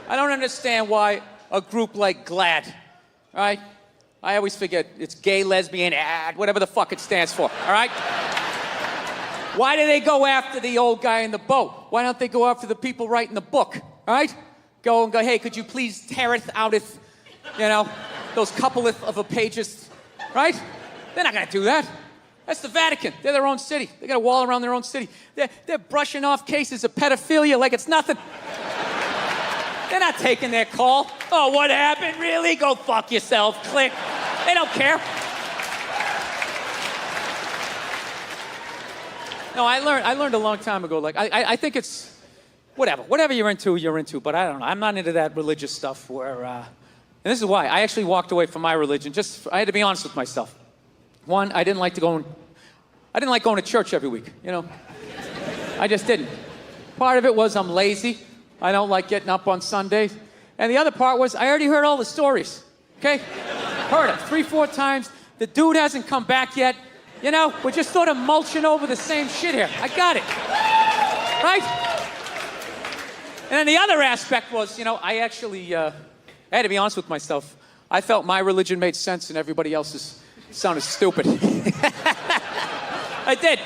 I don't understand why a group like GLAAD, all right? I always forget, it's gay, lesbian, whatever the fuck it stands for, all right? Why do they go after the old guy in the boat? Why don't they go after the people writing the book, all right? Go, hey, could you please tear it out of, those couple of pages, right? They're not gonna do that. That's the Vatican. They're their own city. They got a wall around their own city. They're brushing off cases of pedophilia like it's nothing. They're not taking their call. Oh, what happened? Really? Go fuck yourself. Click. They don't care. No, I learned a long time ago. Like, I think it's whatever you're into. But I don't know. I'm not into that religious stuff where. And this is why I actually walked away from my religion. I had to be honest with myself. One, I didn't like going to church every week. I just didn't. Part of it was I'm lazy. I don't like getting up on Sundays. And the other part was I already heard all the stories, okay? Heard them 3-4 times. The dude hasn't come back yet. We're just sort of mulching over the same shit here. I got it, right? And then the other aspect was, I actually, I had to be honest with myself. I felt my religion made sense and everybody else's sounded stupid. I did.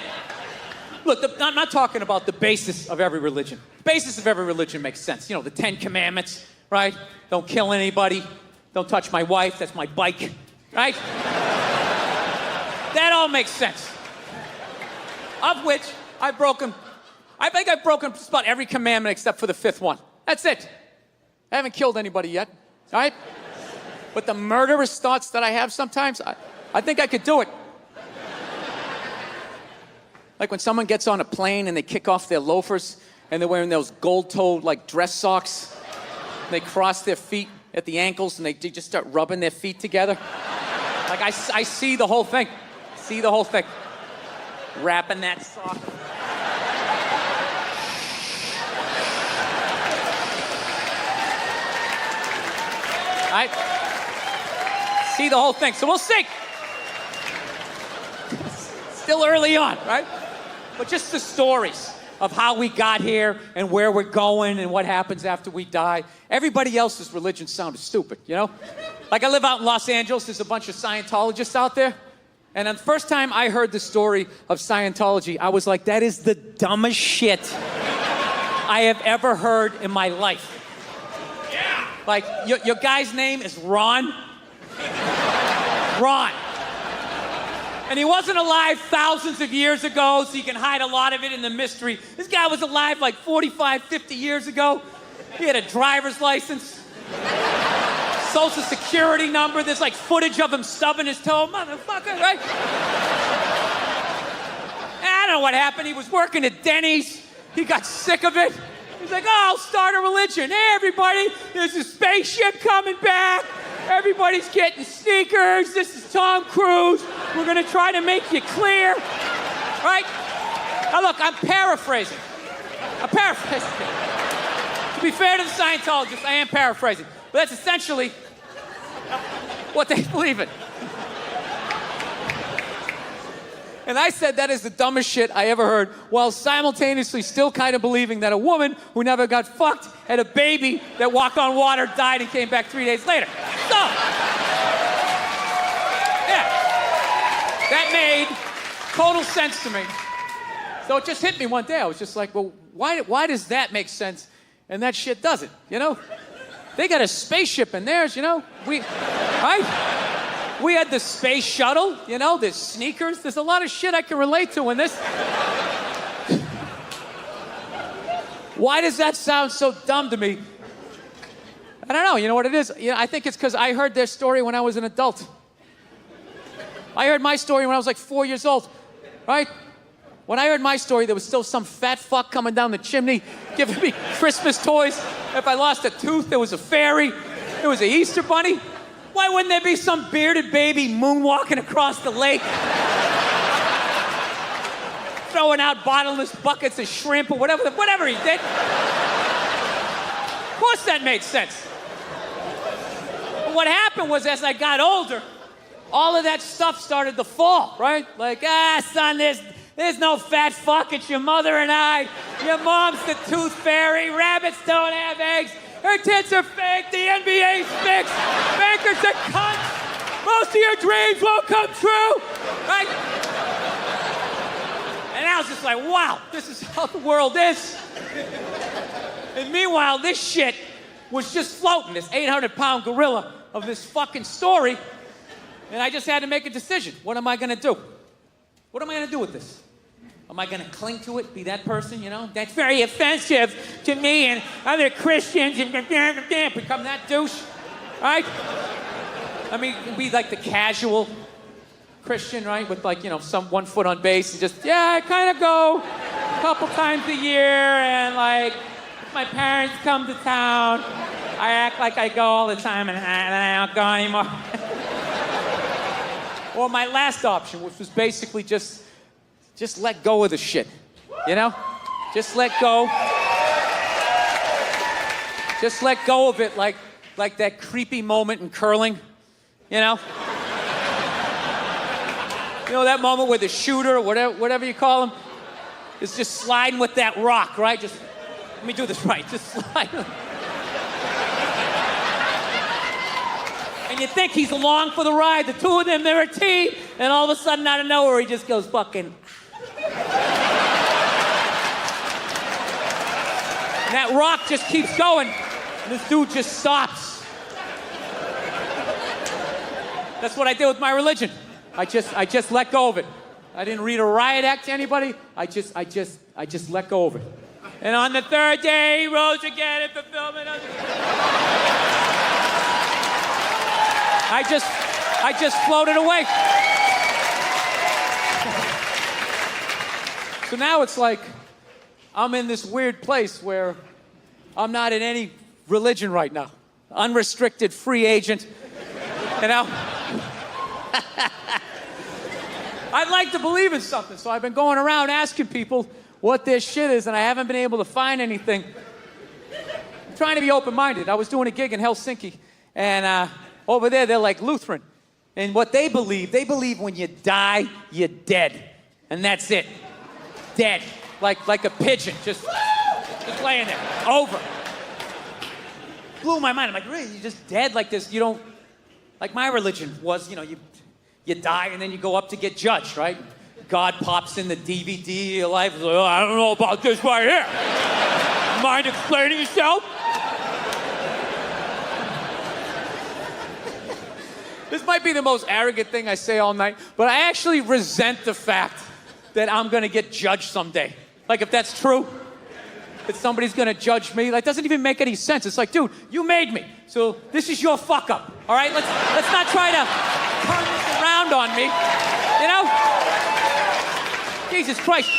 Look, I'm not talking about the basis of every religion. The basis of every religion makes sense. The 10 Commandments, right? Don't kill anybody. Don't touch my wife. That's my bike, right? That all makes sense. Of which I think I've broken just about every commandment except for the 5th one. That's it. I haven't killed anybody yet, all right? But the murderous thoughts that I have sometimes, I think I could do it. Like when someone gets on a plane and they kick off their loafers and they're wearing those gold-toed like dress socks. They cross their feet at the ankles and they just start rubbing their feet together. Like I see the whole thing. See the whole thing. Wrapping that sock. All right? See the whole thing. So we'll see. Still early on, right? But just the stories of how we got here and where we're going and what happens after we die. Everybody else's religion sounded stupid, Like I live out in Los Angeles, there's a bunch of Scientologists out there. And the first time I heard the story of Scientology, I was like, that is the dumbest shit I have ever heard in my life. Yeah. Like, your guy's name is Ron. Ron. And he wasn't alive thousands of years ago, so you can hide a lot of it in the mystery. This guy was alive like 45, 50 years ago. He had a driver's license, social security number. There's like footage of him stubbing his toe. Motherfucker, right? And I don't know what happened. He was working at Denny's. He got sick of it. He's like, I'll start a religion. Hey, everybody, there's a spaceship coming back. Everybody's getting sneakers. This is Tom Cruise. We're going to try to make you clear. Right? Now, look, I'm paraphrasing. To be fair to the Scientologists, I am paraphrasing. But that's essentially what they believe in. And I said that is the dumbest shit I ever heard, while simultaneously still kind of believing that a woman who never got fucked had a baby that walked on water, died, and came back 3 days later. So, yeah. That made total sense to me. So it just hit me one day. I was just like, well, why does that make sense and that shit doesn't, They got a spaceship in theirs, right? We had the space shuttle, there's sneakers. There's a lot of shit I can relate to in this. Why does that sound so dumb to me? I don't know. You know what it is? I think it's because I heard their story when I was an adult. I heard my story when I was like 4 years old, right? When I heard my story, there was still some fat fuck coming down the chimney giving me Christmas toys. If I lost a tooth, there was a fairy. There was an Easter bunny. Why wouldn't there be some bearded baby moonwalking across the lake? Throwing out bottomless buckets of shrimp or whatever he did. Of course that made sense. But what happened was, as I got older, all of that stuff started to fall, right? Like, son, there's There's no fat fuck, it's your mother and I. Your mom's the tooth fairy, rabbits don't have eggs, her tits are fake, the NBA's fixed, bankers are cunts, most of your dreams won't come true, right? And I was just like, wow, this is how the world is. And meanwhile, this shit was just floating, this 800-pound gorilla of this fucking story, and I just had to make a decision. What am I gonna do? What am I gonna do with this? Am I gonna cling to it, be that person, you know? That's very offensive to me and other Christians and become that douche, right? I mean, be like the casual Christian, right? With like, you know, some 1 foot on base and just, yeah, I kind of go a couple times a year and like, if my parents come to town, I act like I go all the time and I don't go anymore. Or my last option, which was basically just let go of the shit, you know? Just let go. Just let go of it like that creepy moment in curling, you know? You know that moment where the shooter, or whatever you call him, is just sliding with that rock, right? Just, let me do this right, just slide. And you think he's along for the ride, the two of them, they're a team, and all of a sudden, out of nowhere, he just goes fucking. And that rock just keeps going, and this dude just stops. That's what I did with my religion. I just let go of it. I didn't read a riot act to anybody. I just let go of it. And on the third day, he rose again in fulfillment of I just floated away. So now it's like I'm in this weird place where I'm not in any religion right now. Unrestricted free agent, you know? I'd like to believe in something, so I've been going around asking people what this shit is, and I haven't been able to find anything. I'm trying to be open-minded. I was doing a gig in Helsinki, and over there, they're like Lutheran. And what they believe when you die, you're dead. And that's it. Dead. Like a pigeon, just laying there. Over. Blew my mind. I'm like, really? You're just dead like this? You don't... Like my religion was, you know, you die and then you go up to get judged, right? God pops in the DVD of your life. Like, oh, I don't know about this right here. Mind explaining yourself? This might be the most arrogant thing I say all night, but I actually resent the fact that I'm gonna get judged someday. Like, if that's true, that somebody's gonna judge me, that doesn't even make any sense. It's like, dude, you made me, so this is your fuck up, all right? Let's not try to turn this around on me, you know? Jesus Christ,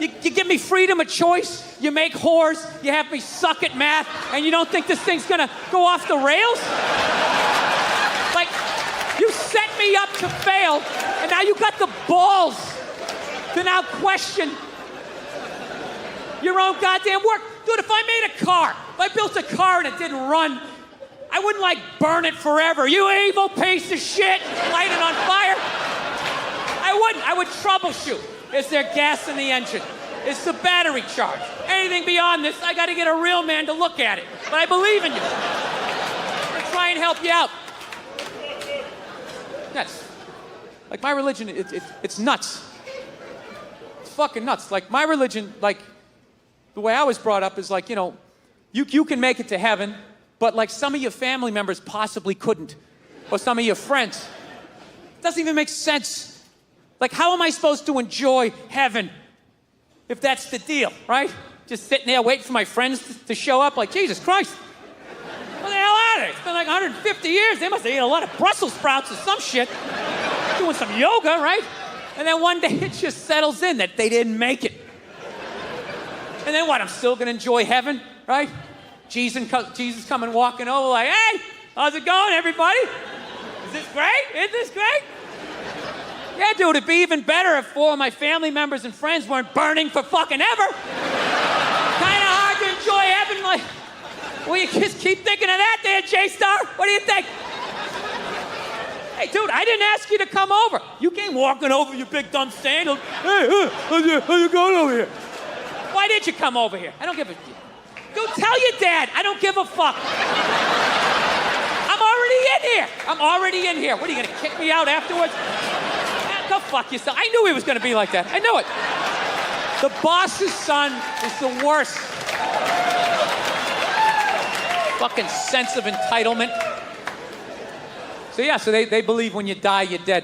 you give me freedom of choice, you make whores, you have me suck at math, and you don't think this thing's gonna go off the rails? Like, you set me up to fail, and now you got the balls to now question your own goddamn work. Dude, if I made a car, if I built a car and it didn't run, I wouldn't, like, burn it forever. You evil piece of shit, light it on fire. I wouldn't. I would troubleshoot. Is there gas in the engine? Is the battery charged? Anything beyond this, I gotta get a real man to look at it. But I believe in you. I'm gonna try and help you out. Yes. Like my religion, it's nuts. It's fucking nuts. Like my religion, like the way I was brought up is like, you know, you can make it to heaven, but like some of your family members possibly couldn't. Or some of your friends. It doesn't even make sense. Like, how am I supposed to enjoy heaven if that's the deal, right? Just sitting there waiting for my friends to show up, like, Jesus Christ. What the hell are they? It's been like 150 years. They must have eaten a lot of Brussels sprouts or some shit. Doing some yoga, right? And then one day it just settles in that they didn't make it. And then what? I'm still gonna enjoy heaven, right? Jesus coming walking over like, hey, how's it going, everybody? Is this great? Isn't this great? Yeah, dude, it'd be even better if 4 of my family members and friends weren't burning for fucking ever. Kind of hard to enjoy heaven. Like, will you just keep thinking of that there, J-Star? What do you think? Hey, dude, I didn't ask you to come over. You came walking over, you big dumb sandals. Hey, how's you going over here? Why did you come over here? I don't give a... Go tell your dad. I don't give a fuck. I'm already in here. What, are you gonna kick me out afterwards? Go fuck yourself. I knew he was gonna be like that. I knew it. The boss's son is the worst. Fucking sense of entitlement. So yeah, so they believe when you die, you're dead.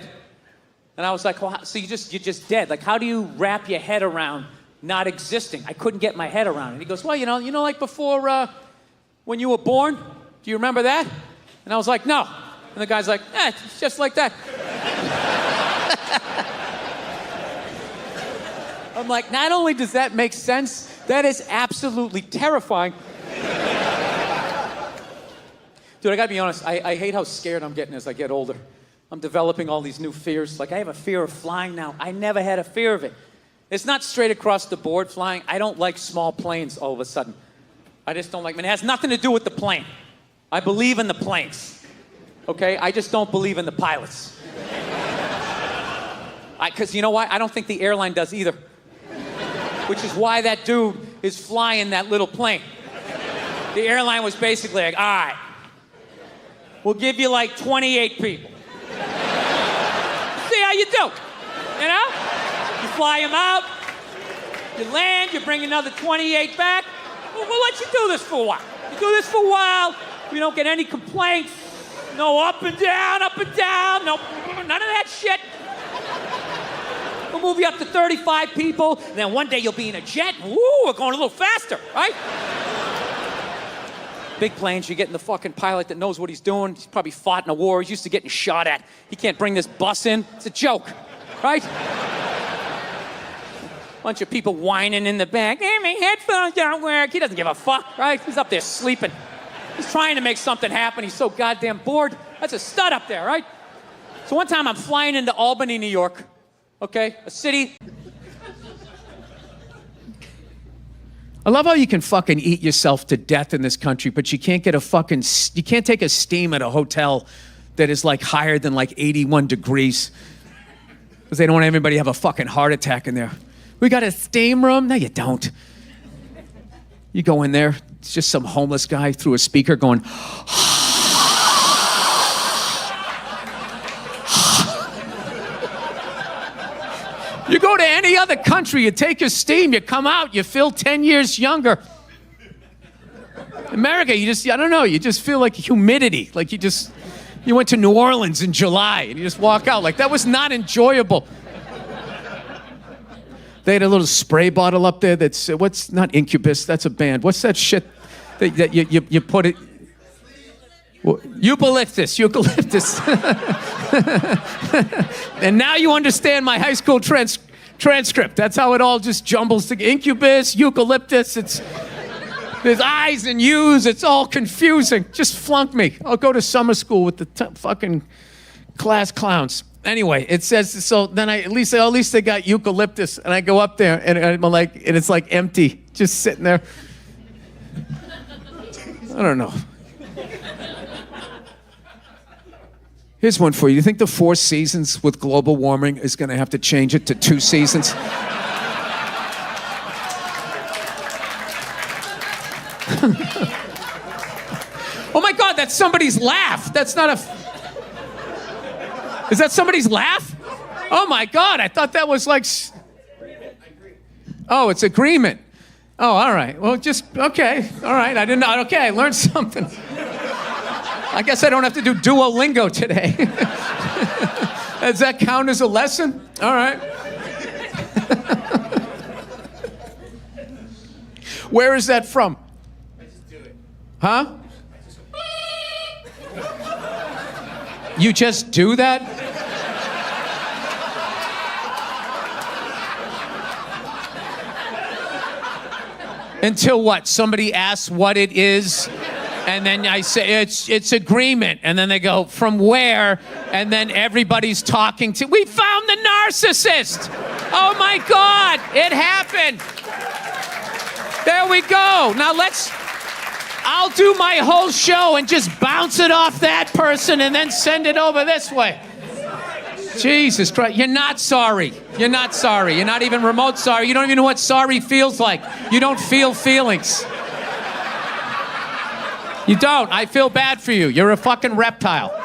And I was like, well, so you're just dead. Like, how do you wrap your head around not existing? I couldn't get my head around it. He goes, well, you know, like before when you were born, do you remember that? And I was like, no. And the guy's like, it's just like that. I'm like, not only does that make sense, that is absolutely terrifying. Dude, I gotta be honest, I hate how scared I'm getting as I get older. I'm developing all these new fears. Like, I have a fear of flying now. I never had a fear of it. It's not straight across the board flying. I don't like small planes all of a sudden. I just don't like them. It has nothing to do with the plane. I believe in the planes, okay? I just don't believe in the pilots. Because you know why? I don't think the airline does either. Which is why that dude is flying that little plane. The airline was basically like, all right, we'll give you like 28 people. See how you do, you know? You fly them out, you land, you bring another 28 back. We'll let you do this for a while. You do this for a while, we don't get any complaints. No up and down, no, none of that shit. We'll move you up to 35 people, and then one day you'll be in a jet, and woo, we're going a little faster, right? Big planes, you're getting the fucking pilot that knows what he's doing. He's probably fought in a war. He's used to getting shot at. He can't bring this bus in. It's a joke, right? Bunch of people whining in the back. Hey, my headphones don't work. He doesn't give a fuck, right? He's up there sleeping. He's trying to make something happen. He's so goddamn bored. That's a stud up there, right? So one time I'm flying into Albany, New York, okay? A city. I love how you can fucking eat yourself to death in this country, but you can't get you can't take a steam at a hotel that is like higher than like 81 degrees. Because they don't want everybody to have a fucking heart attack in there. We got a steam room? No, you don't. You go in there, it's just some homeless guy through a speaker going, You go to any other country, you take your steam, you come out, you feel 10 years younger. America, you just feel like humidity. Like you went to New Orleans in July and you just walk out. Like, that was not enjoyable. They had a little spray bottle up there that's, not Incubus, that's a band. What's that shit that you put it? Eucalyptus. And now you understand my high school transcript. That's how it all just jumbles together. Incubus, eucalyptus, there's I's and U's, it's all confusing. Just flunk me. I'll go to summer school with the fucking class clowns. Anyway, it says, so then at least they got eucalyptus, and I go up there, and I'm like, and it's like empty, just sitting there. I don't know. Here's one for you. You think the 4 seasons with global warming is going to have to change it to 2 seasons? Oh my God, that's somebody's laugh. That's not a... Is that somebody's laugh? Oh my God, I thought that was like... Oh, it's agreement. Oh, all right. Well, okay. All right, I didn't know. Okay, I learned something. I guess I don't have to do Duolingo today. Does that count as a lesson? All right. Where is that from? I just do it. Huh? You just do that? Until what? Somebody asks what it is? And then I say, it's agreement. And then they go, from where? And then everybody's talking to, we found the narcissist. Oh my God, it happened. There we go. Now I'll do my whole show and just bounce it off that person and then send it over this way. Jesus Christ, you're not sorry. You're not sorry. You're not even remote sorry. You don't even know what sorry feels like. You don't feel feelings. You don't. I feel bad for you. You're a fucking reptile.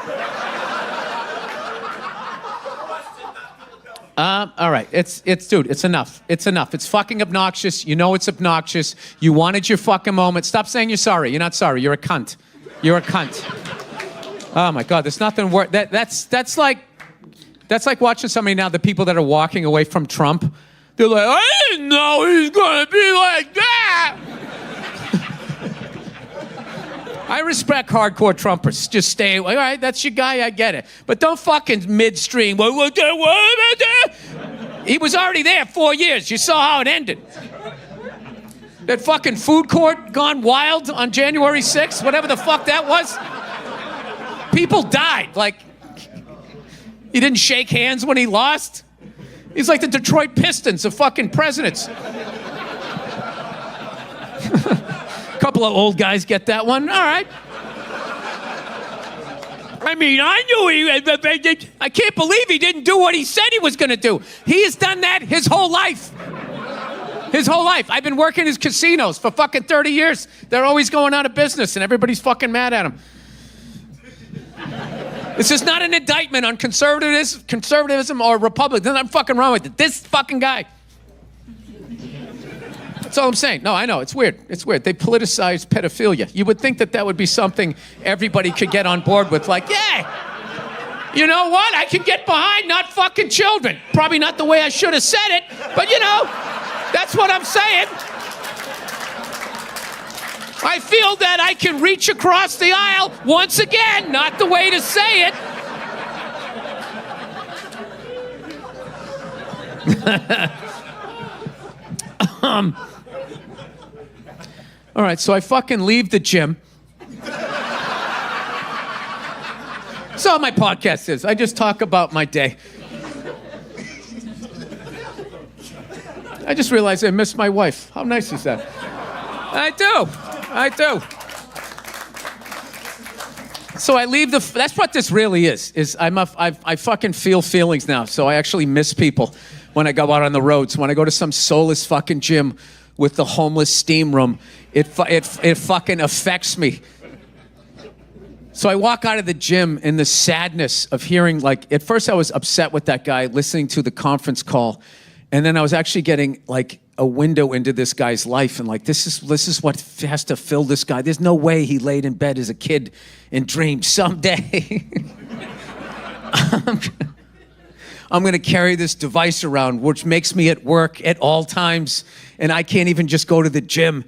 All right, dude, it's enough. It's enough. It's fucking obnoxious. You know it's obnoxious. You wanted your fucking moment. Stop saying you're sorry. You're not sorry. You're a cunt. You're a cunt. Oh my God, there's nothing worse. That's like watching somebody now, the people that are walking away from Trump. They're like, I didn't know he's gonna be like that. I respect hardcore Trumpers. Just stay away. All right, that's your guy, I get it. But don't fucking midstream. He was already there 4 years. You saw how it ended. That fucking food court gone wild on January 6th, whatever the fuck that was. People died. Like, he didn't shake hands when he lost. He's like the Detroit Pistons of fucking presidents. Couple of old guys get that one. All right. I mean, I knew I can't believe he didn't do what he said he was going to do. He has done that his whole life. His whole life. I've been working his casinos for fucking 30 years. They're always going out of business, and everybody's fucking mad at him. This is not an indictment on conservatism or Republicans. There's nothing fucking wrong with it. This fucking guy. That's all I'm saying. No, I know. It's weird. It's weird. They politicized pedophilia. You would think that that would be something everybody could get on board with. Like, yeah, you know what? I can get behind not fucking children. Probably not the way I should have said it, but you know, that's what I'm saying. I feel that I can reach across the aisle once again. Not the way to say it. All right, so I fucking leave the gym. That's all my podcast is. I just talk about my day. I just realized I missed my wife. How nice is that? I do. So I leave that's what this really is I fucking feel feelings now, so I actually miss people when I go out on the roads. When I go to some soulless fucking gym with the homeless steam room, it fucking affects me. So I walk out of the gym in the sadness of hearing, like, at first I was upset with that guy listening to the conference call, and then I was actually getting like a window into this guy's life, and like, this is what has to fill this guy. There's no way he laid in bed as a kid and dreamed someday I'm going to carry this device around, which makes me at work at all times, and I can't even just go to the gym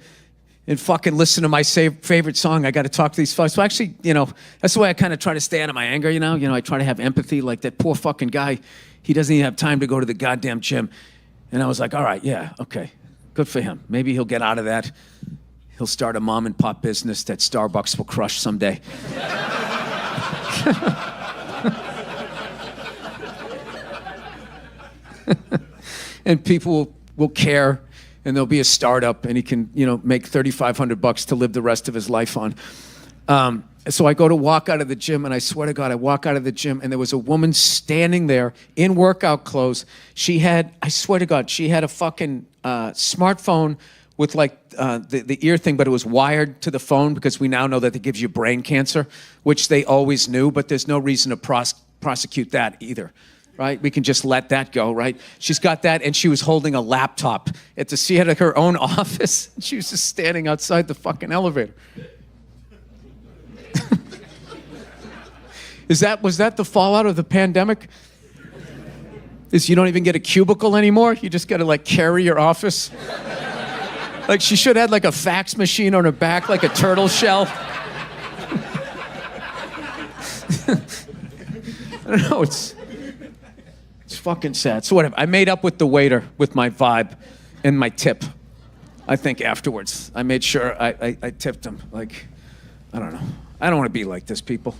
and fucking listen to my favorite song. I got to talk to these folks. So actually, you know, that's the way I kind of try to stay out of my anger, you know? I try to have empathy. Like that poor fucking guy, he doesn't even have time to go to the goddamn gym. And I was like, all right, yeah, okay, good for him. Maybe he'll get out of that. He'll start a mom and pop business that Starbucks will crush someday. And people will care, and there'll be a startup, and he can, make $3,500 to live the rest of his life on. So I go to walk out of the gym, and I swear to God, I walk out of the gym, and there was a woman standing there in workout clothes. I swear to God, she had a fucking smartphone with like the ear thing, but it was wired to the phone, because we now know that it gives you brain cancer, which they always knew, but there's no reason to prosecute that either. Right? We can just let that go, right? She's got that, and she was holding a laptop. She had her own office. She was just standing outside the fucking elevator. Was that the fallout of the pandemic? Is you don't even get a cubicle anymore? You just got to like carry your office? Like she should have had like a fax machine on her back, like a turtle shell. I don't know, it's fucking sad. So whatever, I made up with the waiter with my vibe and my tip. I think afterwards, I made sure I tipped him. Like, I don't know. I don't want to be like this, people.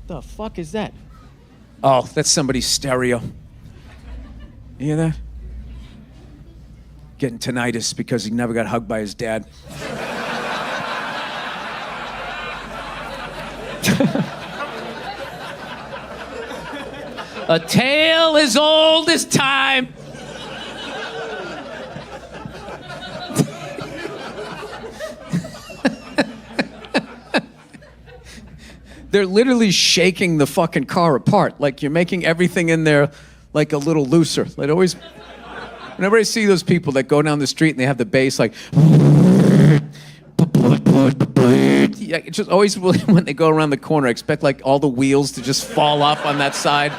The fuck is that? Oh, that's somebody's stereo. You hear that? Getting tinnitus because he never got hugged by his dad. A tale as old as time. They're literally shaking the fucking car apart. Like, you're making everything in there like a little looser. Like, always, whenever I see those people that go down the street and they have the bass like, yeah, it's just always when they go around the corner, I expect like all the wheels to just fall off on that side.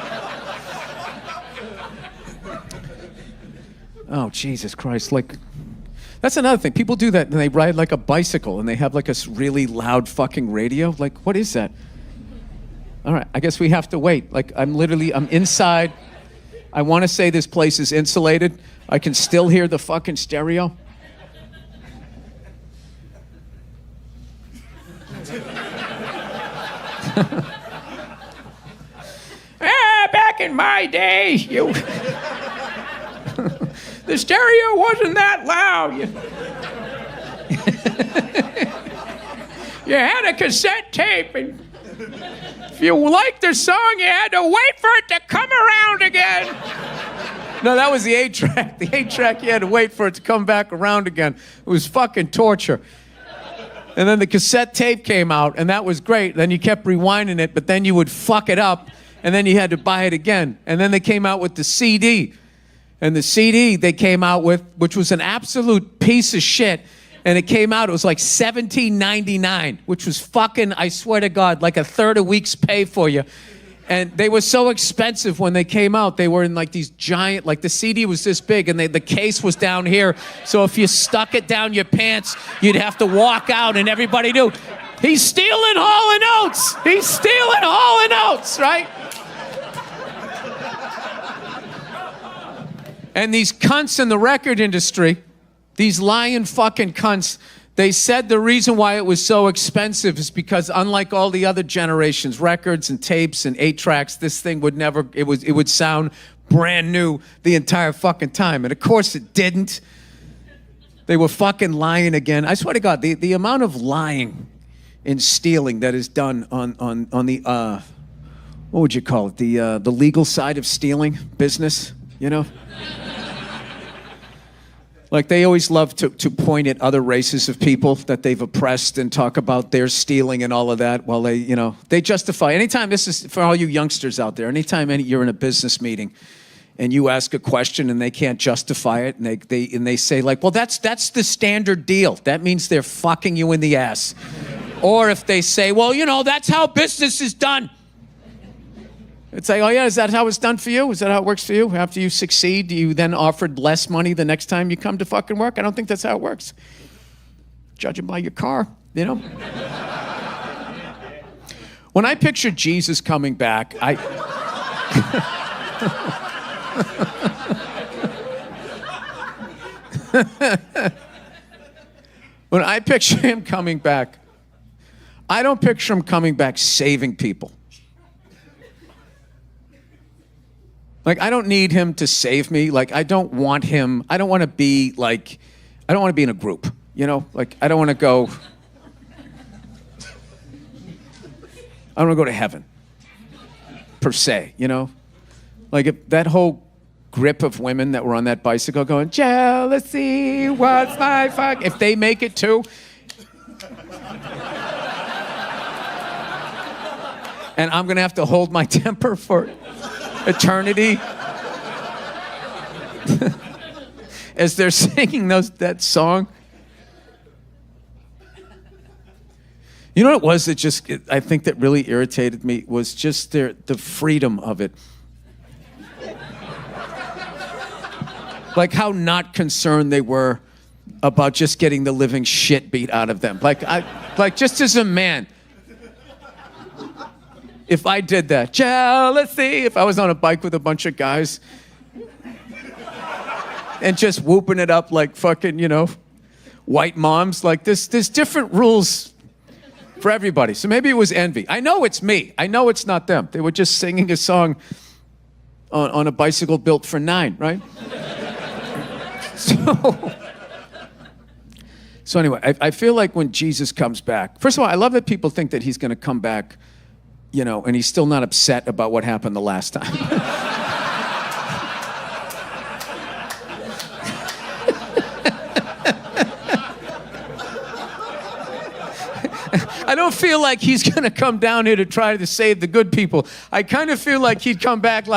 Oh, Jesus Christ. Like, that's another thing. People do that and they ride like a bicycle and they have like a really loud fucking radio. Like, what is that? All right, I guess we have to wait. Like, I'm inside. I want to say this place is insulated. I can still hear the fucking stereo. Back in my day, the stereo wasn't that loud. You had a cassette tape, and if you liked the song, you had to wait for it to come around again. No, that was the 8-track. The 8-track, you had to wait for it to come back around again. It was fucking torture. And then the cassette tape came out, and that was great. Then you kept rewinding it, but then you would fuck it up, and then you had to buy it again. And then they came out with the CD. And the CD they came out with, which was an absolute piece of shit, and it came out, it was like $17.99, which was fucking, I swear to God, like a third a week's pay for you. And they were so expensive when they came out. They were in like these giant, like the CD was this big and the case was down here. So if you stuck it down your pants, you'd have to walk out and everybody knew, he's stealing Hall & Oates. He's stealing Hall & Oates, right? And these cunts in the record industry, these lying fucking cunts, they said the reason why it was so expensive is because unlike all the other generations, records and tapes and 8-tracks, this thing would never, it would sound brand new the entire fucking time. And of course it didn't. They were fucking lying again. I swear to God, the amount of lying and stealing that is done on the, what would you call it? The legal side of stealing business, you know? Like, they always love to point at other races of people that they've oppressed and talk about their stealing and all of that while they, you know, they justify. Anytime, this is for all you youngsters out there, anytime you're in a business meeting and you ask a question and they can't justify it and they say like, well, that's the standard deal. That means they're fucking you in the ass. Or if they say, well, you know, that's how business is done. It's like, oh yeah, is that how it's done for you? Is that how it works for you? After you succeed, you then offered less money the next time you come to fucking work? I don't think that's how it works. Judging by your car, you know? When I picture Jesus coming back, when I picture him coming back, I don't picture him coming back saving people. Like, I don't need him to save me. Like, I don't want to be like, I don't want to be in a group, you know? Like, I don't want to go to heaven, per se, you know? Like, if that whole grip of women that were on that bicycle going, jealousy, what's my fuck? If they make it too, and I'm going to have to hold my temper for eternity as they're singing that song. You know what it was that I think that really irritated me was just the freedom of it. Like how not concerned they were about just getting the living shit beat out of them. Like just as a man, if I did that, jealousy, if I was on a bike with a bunch of guys and just whooping it up like fucking, you know, white moms, like there's different rules for everybody. So maybe it was envy. I know it's me. I know it's not them. They were just singing a song on a bicycle built for 9, right? So anyway, I feel like when Jesus comes back, first of all, I love that people think that he's going to come back you know, and he's still not upset about what happened the last time. I don't feel like he's gonna come down here to try to save the good people. I kind of feel like he'd come back like,